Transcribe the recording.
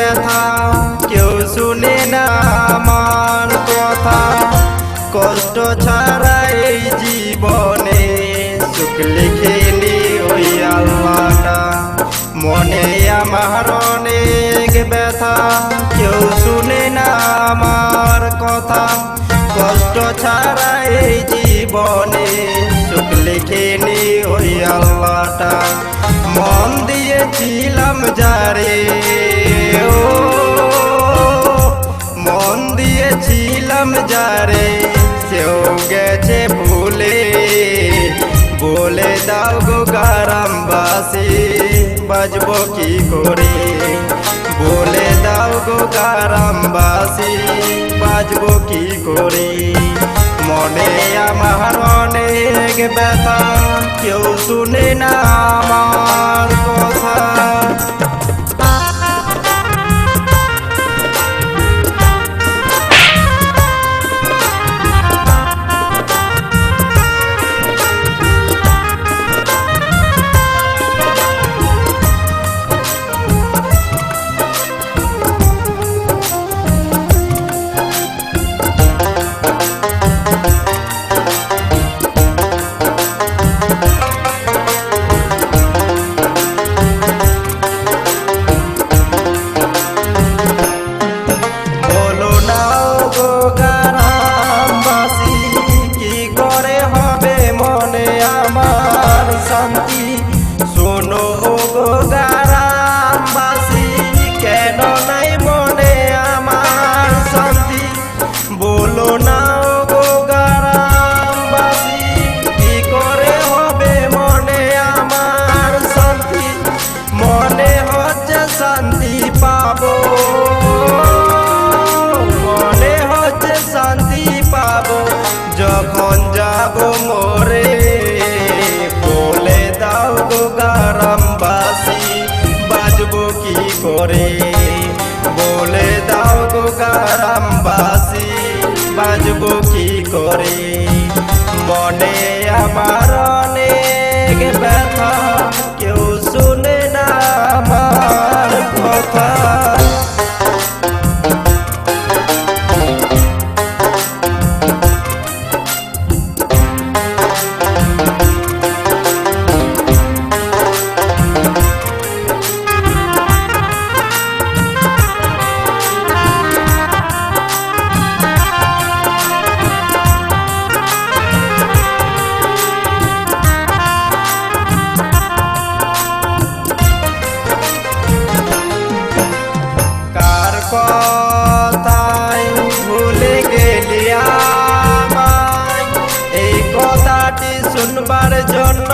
ব্যথা কেউ শুনে না আমার কথা। কষ্ট ছাড়া এই জীবনে সুখ লিখেনি ওই আল্লাহটা। মনে আমার অনেক ব্যথা কেউ শুনে না আমার কথা। কষ্ট ছাড়া এই জীবনে সুখ লিখেনি ওই আল্লাহটা। মন দিয়েছিলাম যারে, ও মন দিয়েছিলাম যারে, সেও গেছে ভুলে। বলে দাও গো গ্রামবাসী বাজবো কি করে। বলে দাও গো গ্রামবাসী বাজবো কি করে। মনে আমার অনেক ব্যথা কেউ শুনে না আমার কথা। শোনো গো গ্রামবাসী কেন নাই মনে আমার শান্তি। বলো না গো গ্রামবাসী কি করে হবে মনে আমার শান্তি। মনে হচ্ছে শান্তি পাবো, মনে হচ্ছে শান্তি পাবো যখন যাবো মরে। গ্রামবাসী বাজবো কি করে। বলে দাও গো গ্রামবাসী বাজবো কি করে। মনে আমার অনেক ব্যথা কেউ শুনে না আমার কথা। কথাই ভুলে গেলি আমায়, এই কথাটি শুনবার জন্য